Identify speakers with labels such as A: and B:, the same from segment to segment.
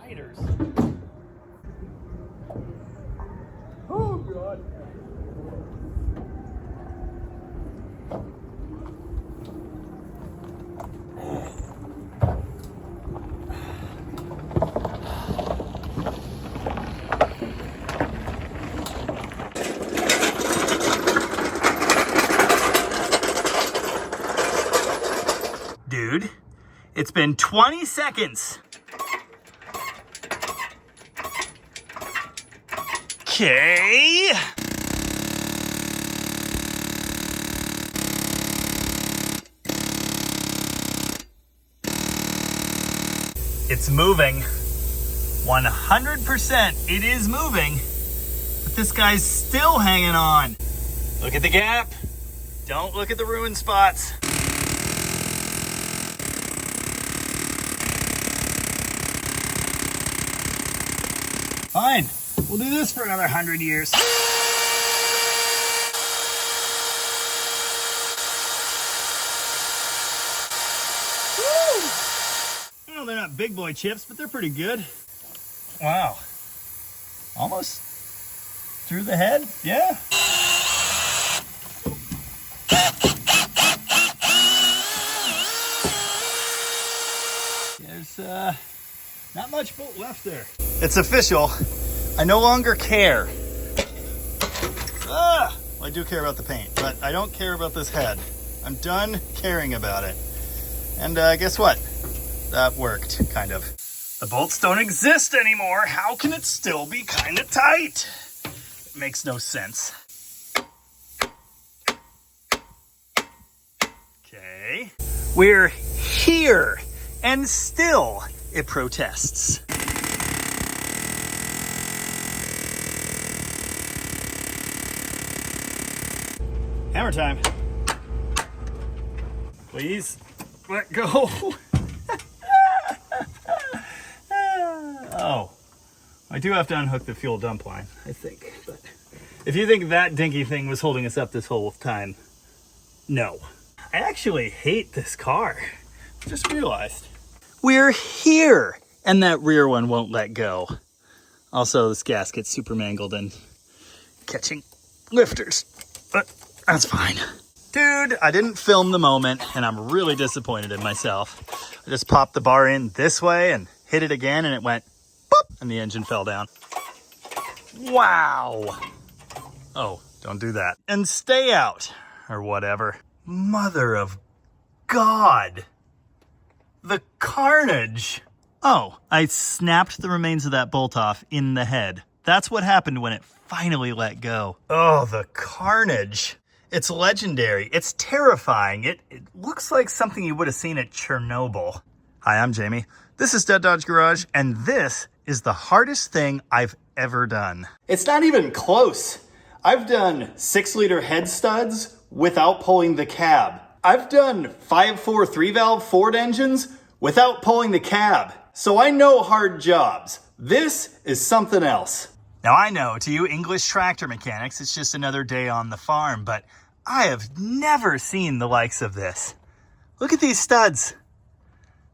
A: spiders. Oh, God. Dude, it's been 20 seconds. Okay. It's moving. 100% it is moving. But this guy's still hanging on. Look at the gap. Don't look at the ruined spots. Fine. We'll do this for another 100 years. Woo! Well, they're not big boy chips, but they're pretty good. Wow. Almost through the head? Yeah. There's not much bolt left there. It's official. I no longer care. Well, I do care about the paint, but I don't care about this head. I'm done caring about it. And guess what? That worked, kind of. The bolts don't exist anymore. How can it still be kind of tight? It makes no sense. Okay. We're here, and still it protests. Hammer time. Please let go. Oh, I do have to unhook the fuel dump line, I think. But if you think that dinky thing was holding us up this whole time, no. I actually hate this car. Just realized. We're here, and that rear one won't let go. Also, this gasket's super mangled and catching lifters, but that's fine. Dude, I didn't film the moment, and I'm really disappointed in myself. I just popped the bar in this way and hit it again, and it went boop, and the engine fell down. Wow. Oh, don't do that. And stay out, or whatever. Mother of God. The carnage. Oh, I snapped the remains of that bolt off in the head. That's what happened when it finally let go. Oh, the carnage. It's legendary. It's terrifying. It looks like something you would have seen at Chernobyl. Hi, I'm Jamie. This is Dead Dodge Garage, and this is the hardest thing I've ever done. It's not even close. I've done 6-liter head studs without pulling the cab. I've done 5.4 3-valve Ford engines without pulling the cab. So I know hard jobs. This is something else. Now I know, to you English tractor mechanics, it's just another day on the farm, but I have never seen the likes of this. Look at these studs.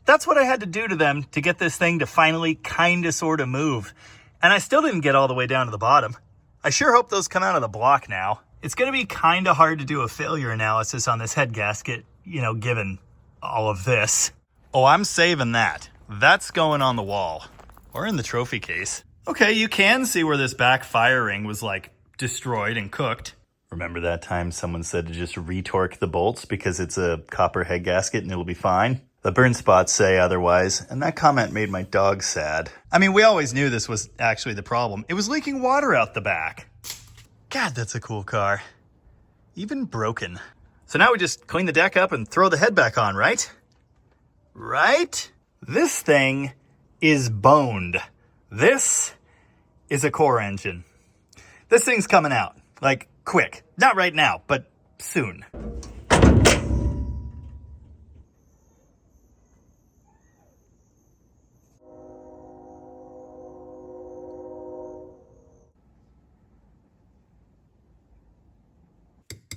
A: That's what I had to do to them to get this thing to finally kinda sorta move. And I still didn't get all the way down to the bottom. I sure hope those come out of the block now. It's gonna be kinda hard to do a failure analysis on this head gasket, you know, given all of this. Oh, I'm saving that. That's going on the wall. Or in the trophy case. Okay, you can see where this back fire ring was like destroyed and cooked. Remember that time someone said to just retorque the bolts because it's a copper head gasket and it'll be fine? The burn spots say otherwise, and that comment made my dog sad. I mean, we always knew this was actually the problem. It was leaking water out the back. God, that's a cool car. Even broken. So now we just clean the deck up and throw the head back on, right? Right? This thing is boned. This is a core engine. This thing's coming out, like, quick. Not right now, but soon.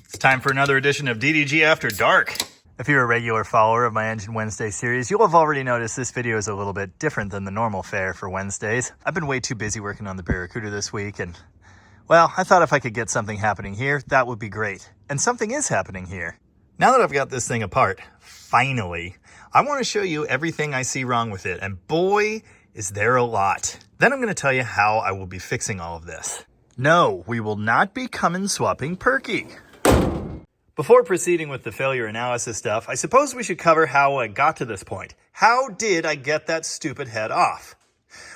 A: It's time for another edition of DDG After Dark. If you're a regular follower of my Engine Wednesday series, you'll have already noticed this video is a little bit different than the normal fare for Wednesdays. I've been way too busy working on the Barracuda this week, and, well, I thought if I could get something happening here, that would be great. And something is happening here. Now that I've got this thing apart, finally, I want to show you everything I see wrong with it, and boy, is there a lot. Then I'm going to tell you how I will be fixing all of this. No, we will not be coming swapping Perky. Before proceeding with the failure analysis stuff, I suppose we should cover how I got to this point. How did I get that stupid head off?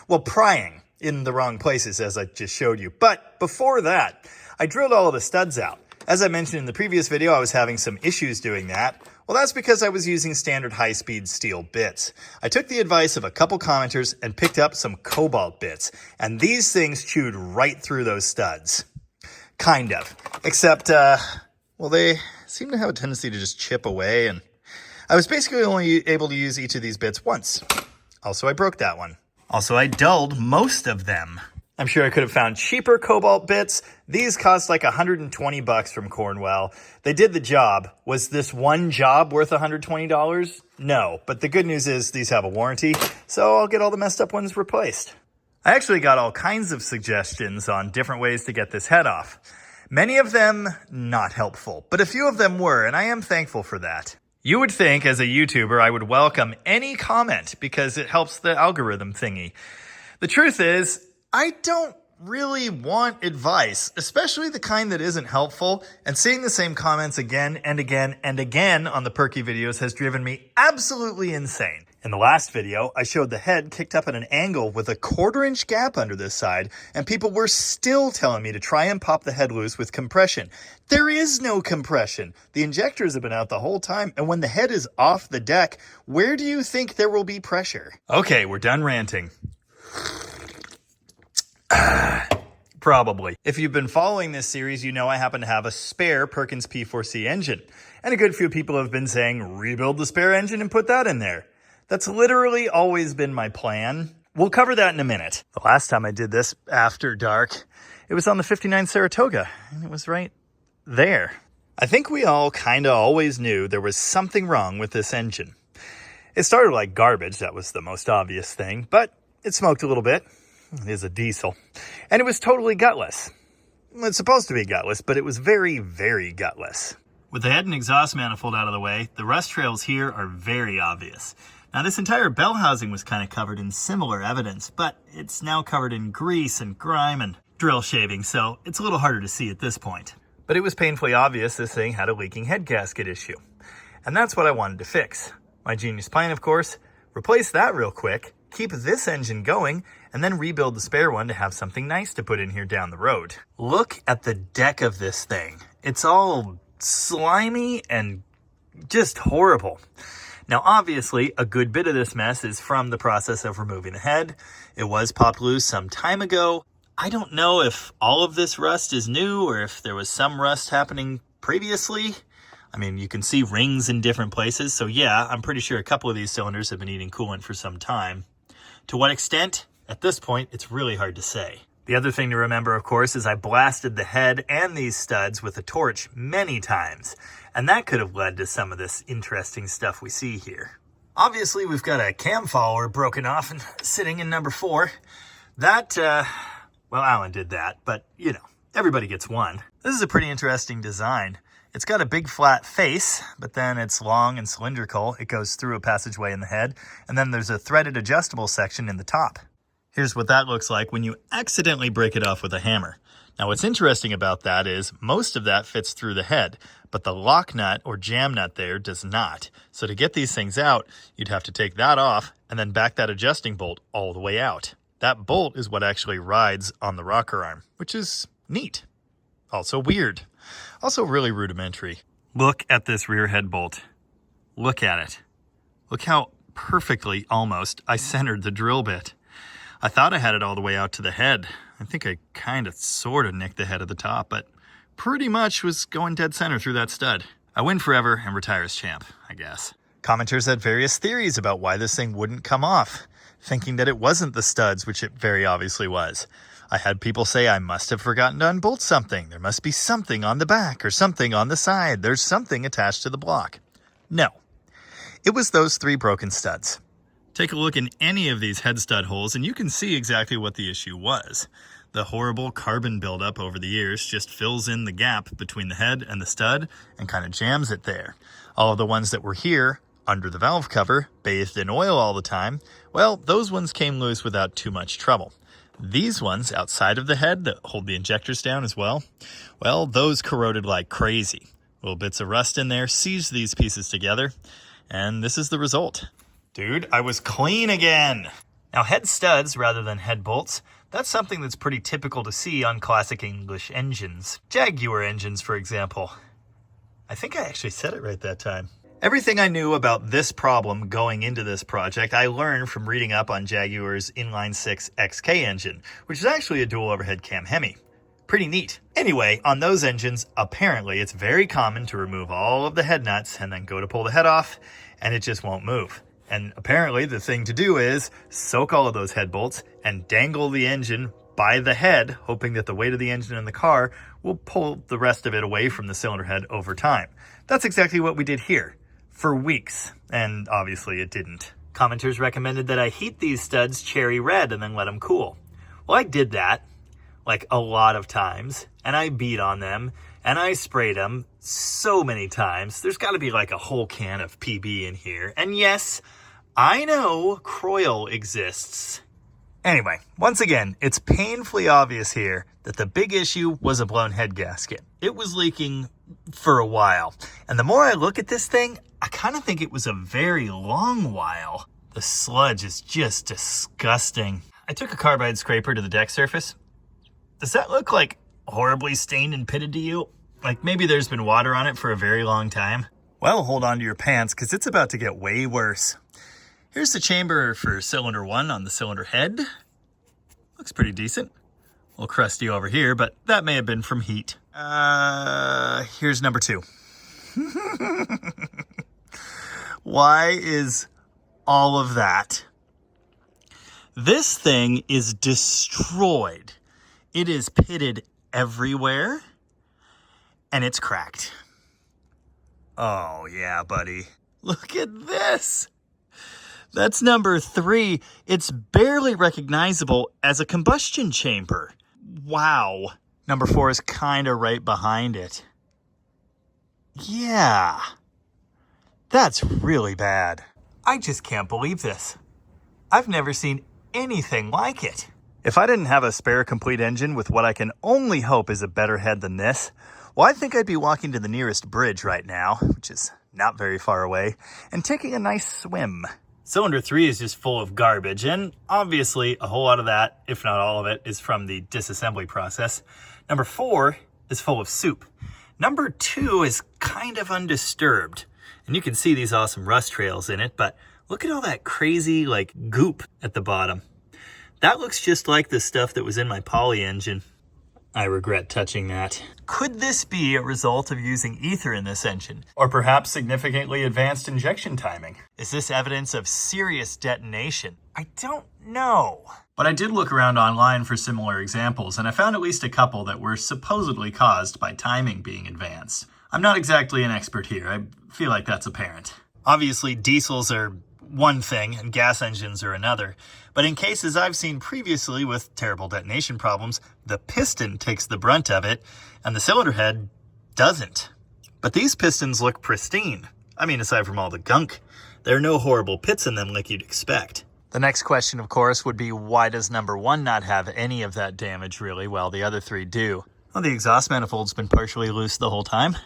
A: Well, prying in the wrong places, as I just showed you. But before that, I drilled all of the studs out. As I mentioned in the previous video, I was having some issues doing that. Well, that's because I was using standard high-speed steel bits. I took the advice of a couple commenters and picked up some cobalt bits. And these things chewed right through those studs. Kind of. Except, well, they seem to have a tendency to just chip away, and I was basically only able to use each of these bits once. Also, I broke that one. Also, I dulled most of them. I'm sure I could have found cheaper cobalt bits. These cost like $120 from Cornwell. They did the job. Was this one job worth $120? No, but the good news is these have a warranty, so I'll get all the messed up ones replaced. I actually got all kinds of suggestions on different ways to get this head off. Many of them not helpful, but a few of them were, and I am thankful for that. You would think, as a YouTuber, I would welcome any comment because it helps the algorithm thingy. The truth is, I don't really want advice, especially the kind that isn't helpful, and seeing the same comments again and again and again on the Perky videos has driven me absolutely insane. In the last video, I showed the head kicked up at an angle with a 1/4-inch gap under this side, and people were still telling me to try and pop the head loose with compression. There is no compression. The injectors have been out the whole time, and when the head is off the deck, where do you think there will be pressure? Okay, we're done ranting. Probably. If you've been following this series, you know I happen to have a spare Perkins P4C engine, and a good few people have been saying, rebuild the spare engine and put that in there. That's literally always been my plan. We'll cover that in a minute. The last time I did this after dark, it was on the 59 Saratoga, and it was right there. I think we all kind of always knew there was something wrong with this engine. It started like garbage, that was the most obvious thing, but it smoked a little bit. It is a diesel. And it was totally gutless. It's supposed to be gutless, but it was very, very gutless. With the head and exhaust manifold out of the way, the rust trails here are very obvious. Now, this entire bell housing was kind of covered in similar evidence, but it's now covered in grease and grime and drill shaving, so it's a little harder to see at this point. But it was painfully obvious this thing had a leaking head gasket issue. And that's what I wanted to fix. My genius plan, of course, replace that real quick, keep this engine going, and then rebuild the spare one to have something nice to put in here down the road. Look at the deck of this thing. It's all slimy and just horrible. Now, obviously, a good bit of this mess is from the process of removing the head. It was popped loose some time ago. I don't know if all of this rust is new or if there was some rust happening previously. I mean, you can see rings in different places, so yeah, I'm pretty sure a couple of these cylinders have been eating coolant for some time. To what extent? At this point, it's really hard to say. The other thing to remember, of course, is I blasted the head and these studs with a torch many times, and that could have led to some of this interesting stuff we see here. Obviously, we've got a cam follower broken off and sitting in number 4. That, well, Alan did that, but, you know, everybody gets one. This is a pretty interesting design. It's got a big flat face, but then it's long and cylindrical. It goes through a passageway in the head, and then there's a threaded adjustable section in the top. Here's what that looks like when you accidentally break it off with a hammer. Now, what's interesting about that is most of that fits through the head, but the lock nut or jam nut there does not. So to get these things out, you'd have to take that off and then back that adjusting bolt all the way out. That bolt is what actually rides on the rocker arm, which is neat. Also weird. Also really rudimentary. Look at this rear head bolt. Look at it. Look how perfectly, almost, I centered the drill bit. I thought I had it all the way out to the head. I think I kind of sort of nicked the head at the top, but pretty much was going dead center through that stud. I win forever and retire as champ, I guess. Commenters had various theories about why this thing wouldn't come off, thinking that it wasn't the studs, which it very obviously was. I had people say I must have forgotten to unbolt something. There must be something on the back or something on the side. There's something attached to the block. No, it was those 3 broken studs. Take a look in any of these head stud holes and you can see exactly what the issue was. The horrible carbon buildup over the years just fills in the gap between the head and the stud and kind of jams it there. All of the ones that were here, under the valve cover, bathed in oil all the time, well, those ones came loose without too much trouble. These ones outside of the head that hold the injectors down as well, those corroded like crazy. Little bits of rust in there seized these pieces together, and this is the result. Dude, I was clean again. Now, head studs rather than head bolts, that's something that's pretty typical to see on classic English engines. Jaguar engines, for example. I think I actually said it right that time. Everything I knew about this problem going into this project, I learned from reading up on Jaguar's inline-6 XK engine, which is actually a dual overhead cam Hemi. Pretty neat. Anyway, on those engines, apparently it's very common to remove all of the head nuts and then go to pull the head off, and it just won't move. And apparently the thing to do is soak all of those head bolts and dangle the engine by the head, hoping that the weight of the engine in the car will pull the rest of it away from the cylinder head over time. That's exactly what we did here for weeks, and obviously it didn't. Commenters recommended that I heat these studs cherry red and then let them cool. Well, I did that like a lot of times, and I beat on them, and I sprayed them so many times. There's got to be like a whole can of PB in here. And yes, I know Croyle exists. Anyway, once again, it's painfully obvious here that the big issue was a blown head gasket. It was leaking for a while. And the more I look at this thing, I kind of think it was a very long while. The sludge is just disgusting. I took a carbide scraper to the deck surface. Does that look like horribly stained and pitted to you? Like maybe there's been water on it for a very long time? Well, hold on to your pants because it's about to get way worse. Here's the chamber for cylinder 1 on the cylinder head. Looks pretty decent. A little crusty over here, but that may have been from heat. Here's number 2. Why is all of that? This thing is destroyed. It is pitted everywhere, and it's cracked. Oh, yeah, buddy. Look at this. That's number 3. It's barely recognizable as a combustion chamber. Wow. Number 4 is kind of right behind it. Yeah. That's really bad. I just can't believe this. I've never seen anything like it. If I didn't have a spare complete engine with what I can only hope is a better head than this, well, I think I'd be walking to the nearest bridge right now, which is not very far away, and taking a nice swim. Cylinder 3 is just full of garbage, and obviously a whole lot of that, if not all of it, is from the disassembly process. Number 4 is full of soup. Number 2 is kind of undisturbed, and you can see these awesome rust trails in it, but look at all that crazy, like, goop at the bottom. That looks just like the stuff that was in my poly engine. I regret touching that. Could this be a result of using ether in this engine? Or perhaps significantly advanced injection timing? Is this evidence of serious detonation? I don't know. But I did look around online for similar examples, and I found at least a couple that were supposedly caused by timing being advanced. I'm not exactly an expert here. I feel like that's apparent. Obviously, diesels are one thing and gas engines are another. But in cases I've seen previously with terrible detonation problems, the piston takes the brunt of it and the cylinder head doesn't. But these pistons look pristine. I mean, aside from all the gunk, there are no horrible pits in them like you'd expect. The next question, of course, would be why does number 1 not have any of that damage really, while the other 3 do? Well, the exhaust manifold's been partially loose the whole time.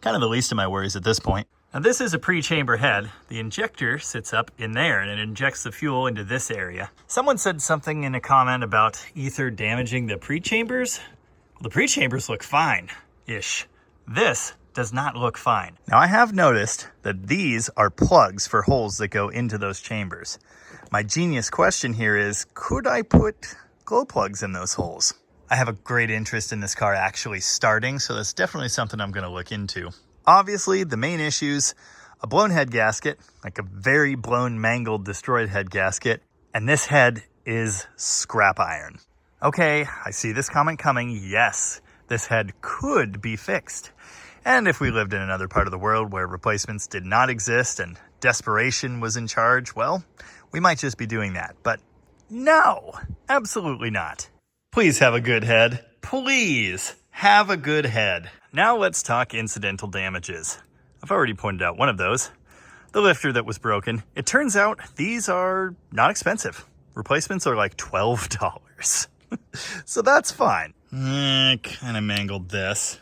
A: Kind of the least of my worries at this point. Now this is a pre-chamber head. The injector sits up in there and it injects the fuel into this area. Someone said something in a comment about ether damaging the pre-chambers. Well, the pre-chambers look fine-ish. This does not look fine. Now I have noticed that these are plugs for holes that go into those chambers. My genius question here is, could I put glow plugs in those holes? I have a great interest in this car actually starting, so that's definitely something I'm going to look into. Obviously, the main issues, a blown head gasket, like a very blown, mangled, destroyed head gasket, and this head is scrap iron. Okay, I see this comment coming. Yes, this head could be fixed. And if we lived in another part of the world where replacements did not exist and desperation was in charge, well, we might just be doing that. But no, absolutely not. Please have a good head. Please have a good head. Now let's talk incidental damages. I've already pointed out one of those. The lifter that was broken. It turns out these are not expensive. Replacements are like $12. So that's fine. Kind of mangled this.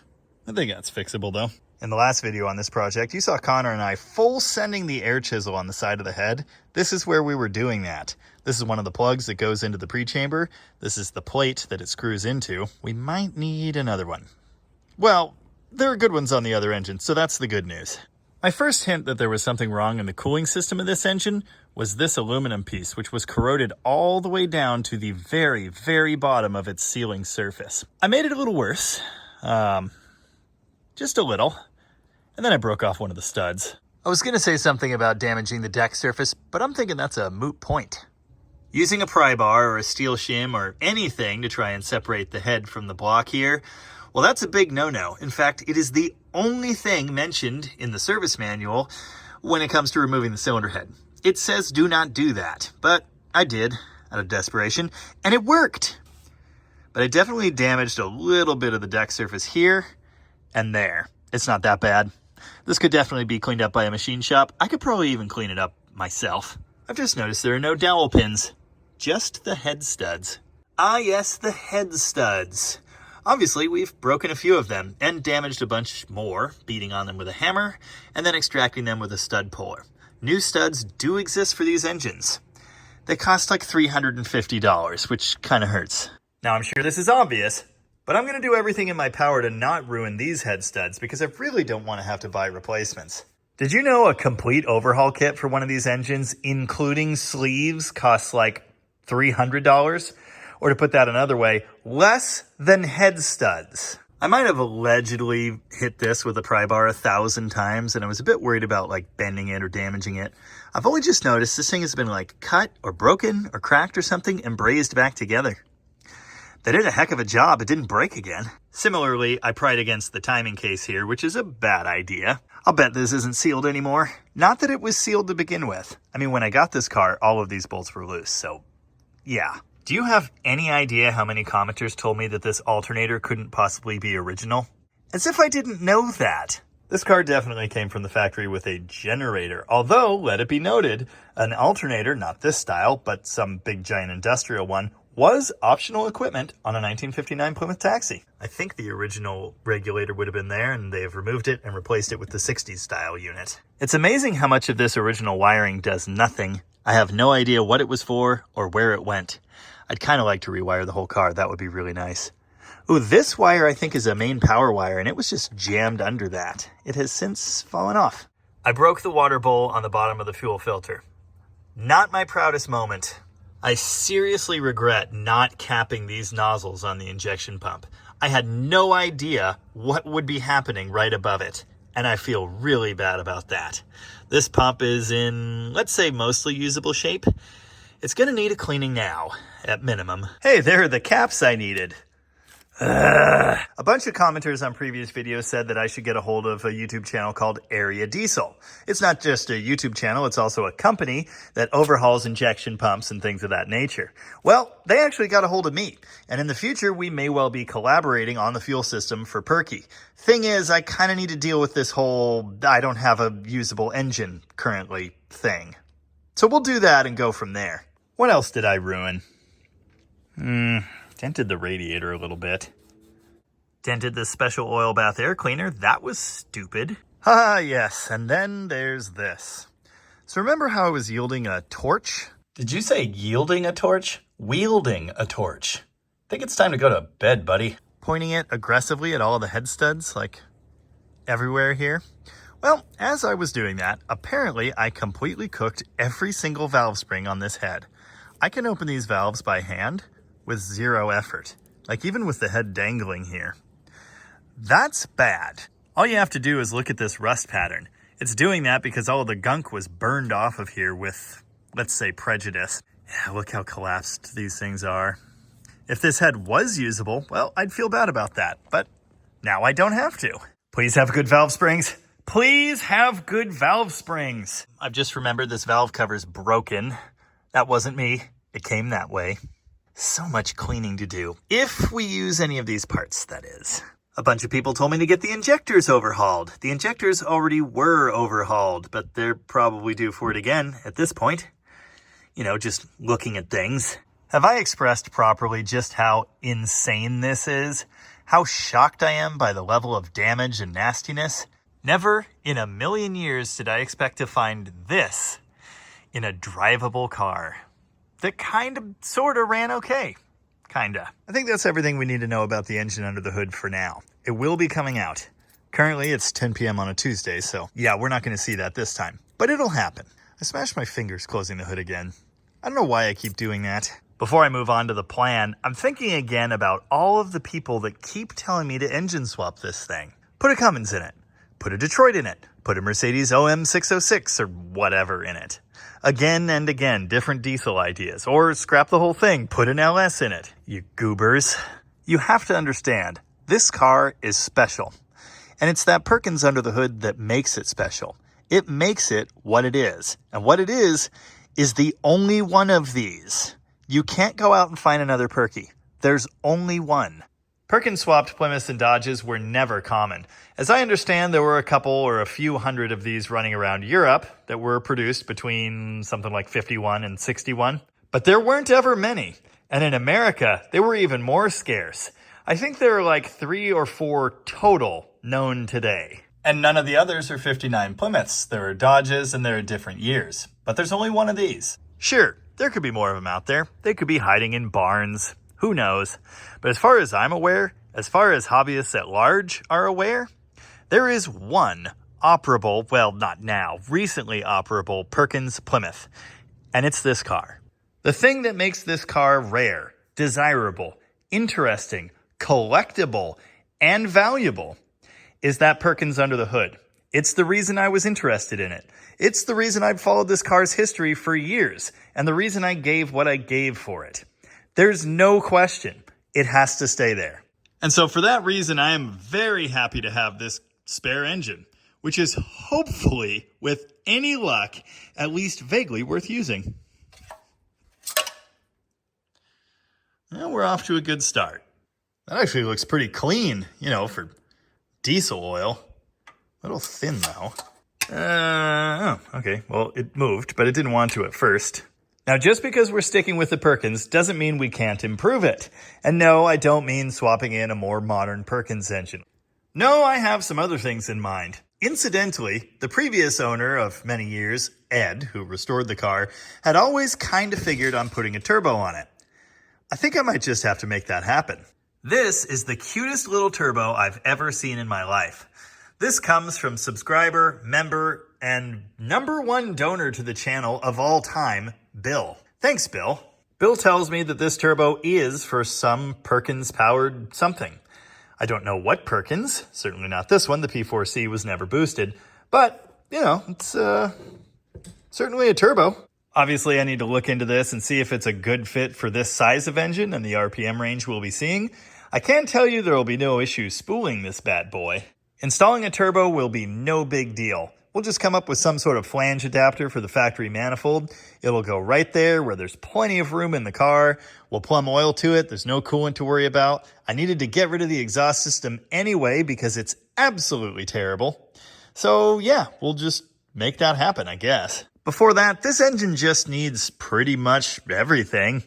A: I think that's fixable though. In the last video on this project, you saw Connor and I full sending the air chisel on the side of the head. This is where we were doing that. This is one of the plugs that goes into the pre-chamber. This is the plate that it screws into. We might need another one. Well, there are good ones on the other engine, so that's the good news. My first hint that there was something wrong in the cooling system of this engine was this aluminum piece, which was corroded all the way down to the very, very bottom of its sealing surface. I made it a little worse. Just a little. And then I broke off one of the studs. I was going to say something about damaging the deck surface, but I'm thinking that's a moot point. Using a pry bar or a steel shim or anything to try and separate the head from the block here, well, that's a big no-no. In fact, it is the only thing mentioned in the service manual when it comes to removing the cylinder head. It says do not do that, but I did out of desperation, and it worked. But I definitely damaged a little bit of the deck surface here and there. It's not that bad. This could definitely be cleaned up by a machine shop. I could probably even clean it up myself. I've just noticed there are no dowel pins, just the head studs. Ah yes, the head studs. Obviously, we've broken a few of them and damaged a bunch more, beating on them with a hammer and then extracting them with a stud puller. New studs do exist for these engines. They cost like $350, which kind of hurts. Now, I'm sure this is obvious, but I'm going to do everything in my power to not ruin these head studs because I really don't want to have to buy replacements. Did you know a complete overhaul kit for one of these engines, including sleeves, costs like $300? Or to put that another way, less than head studs. I might have allegedly hit this with a pry bar 1,000 times, and I was a bit worried about like bending it or damaging it. I've only just noticed this thing has been like cut or broken or cracked or something and brazed back together. They did a heck of a job. It didn't break again. Similarly, I pried against the timing case here, which is a bad idea. I'll bet this isn't sealed anymore. Not that it was sealed to begin with. I mean, when I got this car, all of these bolts were loose, so yeah. Do you have any idea how many commenters told me that this alternator couldn't possibly be original? As if I didn't know that. This car definitely came from the factory with a generator, although, let it be noted, an alternator, not this style, but some big giant industrial one, was optional equipment on a 1959 Plymouth Taxi. I think the original regulator would have been there, and they've removed it and replaced it with the 60s style unit. It's amazing how much of this original wiring does nothing. I have no idea what it was for or where it went. I'd kind of like to rewire the whole car. That would be really nice. Ooh, this wire I think is a main power wire, and it was just jammed under that. It has since fallen off. I broke the water bowl on the bottom of the fuel filter. Not my proudest moment. I seriously regret not capping these nozzles on the injection pump. I had no idea what would be happening right above it, and I feel really bad about that. This pump is in, let's say, mostly usable shape. It's going to need a cleaning now, at minimum. Hey, there are the caps I needed. A bunch of commenters on previous videos said that I should get a hold of a YouTube channel called Area Diesel. It's not just a YouTube channel, it's also a company that overhauls injection pumps and things of that nature. Well, they actually got a hold of me, and in the future we may well be collaborating on the fuel system for Perky. Thing is, I kind of need to deal with this whole I don't have a usable engine currently thing. So we'll do that and go from there. What else did I ruin? Dented the radiator a little bit. Dented the special oil bath air cleaner. That was stupid. Ah, yes. And then there's this. So remember how I was yielding a torch? Did you say yielding a torch? Wielding a torch. Think it's time to go to bed, buddy. Pointing it aggressively at all the head studs, like everywhere here. Well, as I was doing that, apparently I completely cooked every single valve spring on this head. I can open these valves by hand with zero effort, like even with the head dangling here. That's bad. All you have to do is look at this rust pattern. It's doing that because all of the gunk was burned off of here with, let's say, prejudice. Yeah, look how collapsed these things are. If this head was usable, well, I'd feel bad about that, but now I don't have to. Please have good valve springs. Please have good valve springs. I've just remembered this valve cover's broken. That wasn't me. It came that way. So much cleaning to do. If we use any of these parts, that is. A bunch of people told me to get the injectors overhauled. The injectors already were overhauled, but they're probably due for it again at this point. You know, just looking at things. Have I expressed properly just how insane this is? How shocked I am by the level of damage and nastiness? Never in a million years did I expect to find this in a drivable car that sort of ran okay. Kinda. I think that's everything we need to know about the engine under the hood for now. It will be coming out. Currently, it's 10 p.m. on a Tuesday, so yeah, we're not going to see that this time. But it'll happen. I smashed my fingers closing the hood again. I don't know why I keep doing that. Before I move on to the plan, I'm thinking again about all of the people that keep telling me to engine swap this thing. Put a Cummins in it. Put a Detroit in it. Put a Mercedes OM606 or whatever in it. Again and again, different diesel ideas. Or scrap the whole thing, put an LS in it. You goobers. You have to understand, this car is special. And it's that Perkins under the hood that makes it special. It makes it what it is. And what it is the only one of these. You can't go out and find another Perky. There's only one. Perkins swapped Plymouths and Dodges were never common. As I understand, there were a couple or a few hundred of these running around Europe that were produced between something like 51 and 61. But there weren't ever many. And in America, they were even more scarce. I think there are like 3 or 4 total known today. And none of the others are 59 Plymouths. There are Dodges and there are different years. But there's only one of these. Sure, there could be more of them out there. They could be hiding in barns. Who knows? But as far as I'm aware, as far as hobbyists at large are aware, there is one operable, well, not now, recently operable Perkins Plymouth. And it's this car. The thing that makes this car rare, desirable, interesting, collectible, and valuable is that Perkins under the hood. It's the reason I was interested in it. It's the reason I've followed this car's history for years, and the reason I gave what I gave for it. There's no question. It has to stay there. And so for that reason, I am very happy to have this spare engine, which is hopefully, with any luck, at least vaguely worth using. Well, we're off to a good start. That actually looks pretty clean, you know, for diesel oil. A little thin, though. Okay. Well, it moved, but it didn't want to at first. Now, just because we're sticking with the Perkins doesn't mean we can't improve it. And no, I don't mean swapping in a more modern Perkins engine. No, I have some other things in mind. Incidentally, the previous owner of many years, Ed, who restored the car, had always kind of figured on putting a turbo on it. I think I might just have to make that happen. This is the cutest little turbo I've ever seen in my life. This comes from subscriber, member, and #1 donor to the channel of all time, Bill. Thanks, Bill. Bill tells me that this turbo is for some Perkins-powered something. I don't know what Perkins, certainly not this one, the P4C was never boosted, but, you know, it's certainly a turbo. Obviously, I need to look into this and see if it's a good fit for this size of engine and the RPM range we'll be seeing. I can tell you there will be no issue spooling this bad boy. Installing a turbo will be no big deal. We'll just come up with some sort of flange adapter for the factory manifold. It'll go right there where there's plenty of room in the car. We'll plumb oil to it. There's no coolant to worry about. I needed to get rid of the exhaust system anyway because it's absolutely terrible. So yeah, we'll just make that happen, I guess. Before that, this engine just needs pretty much everything.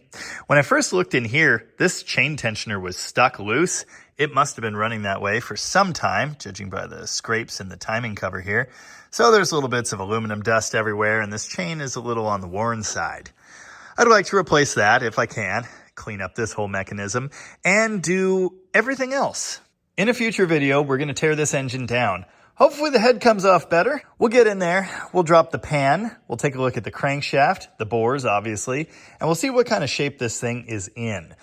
A: When I first looked in here, this chain tensioner was stuck loose. It must have been running that way for some time, judging by the scrapes in the timing cover here. So there's little bits of aluminum dust everywhere, and this chain is a little on the worn side. I'd like to replace that if I can, clean up this whole mechanism, and do everything else. In a future video, we're going to tear this engine down. Hopefully the head comes off better. We'll get in there, we'll drop the pan, we'll take a look at the crankshaft, the bores obviously, and we'll see what kind of shape this thing is in.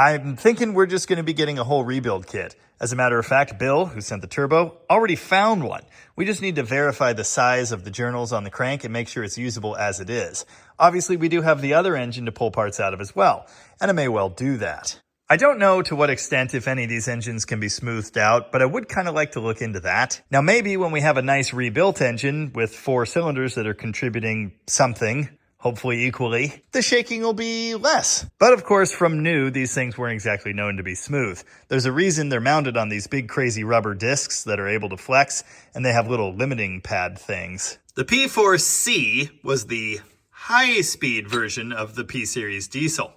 A: I'm thinking we're just going to be getting a whole rebuild kit. As a matter of fact, Bill, who sent the turbo, already found one. We just need to verify the size of the journals on the crank and make sure it's usable as it is. Obviously, we do have the other engine to pull parts out of as well, and I may well do that. I don't know to what extent, if any, these engines can be smoothed out, but I would kind of like to look into that. Now, maybe when we have a nice rebuilt engine with 4 cylinders that are contributing something, hopefully equally, the shaking will be less. But of course, from new, these things weren't exactly known to be smooth. There's a reason they're mounted on these big crazy rubber discs that are able to flex, and they have little limiting pad things. The P4C was the high-speed version of the P-Series diesel.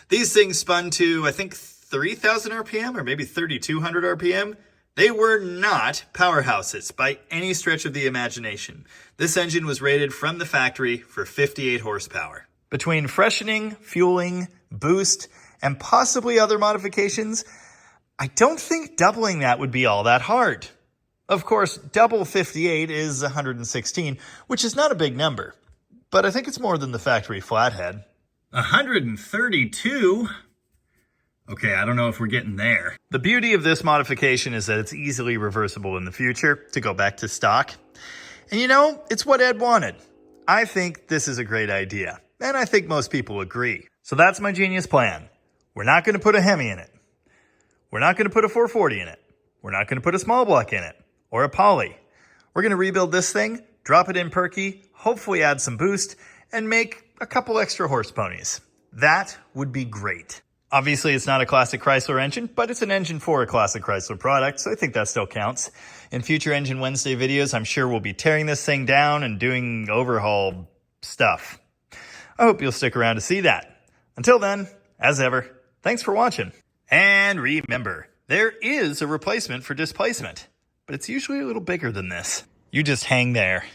A: These things spun to, I think, 3,000 RPM or maybe 3,200 RPM. They were not powerhouses by any stretch of the imagination. This engine was rated from the factory for 58 horsepower. Between freshening, fueling, boost, and possibly other modifications, I don't think doubling that would be all that hard. Of course, double 58 is 116, which is not a big number, but I think it's more than the factory flathead. 132? Okay, I don't know if we're getting there. The beauty of this modification is that it's easily reversible in the future to go back to stock. And you know, it's what Ed wanted. I think this is a great idea, and I think most people agree. So that's my genius plan. We're not going to put a Hemi in it. We're not going to put a 440 in it. We're not going to put a small block in it, or a poly. We're going to rebuild this thing, drop it in Perky, hopefully add some boost, and make a couple extra horse ponies. That would be great. Obviously, it's not a classic Chrysler engine, but it's an engine for a classic Chrysler product, so I think that still counts. In future Engine Wednesday videos, I'm sure we'll be tearing this thing down and doing overhaul stuff. I hope you'll stick around to see that. Until then, as ever, thanks for watching. And remember, there is a replacement for displacement, but it's usually a little bigger than this. You just hang there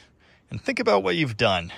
A: and think about what you've done.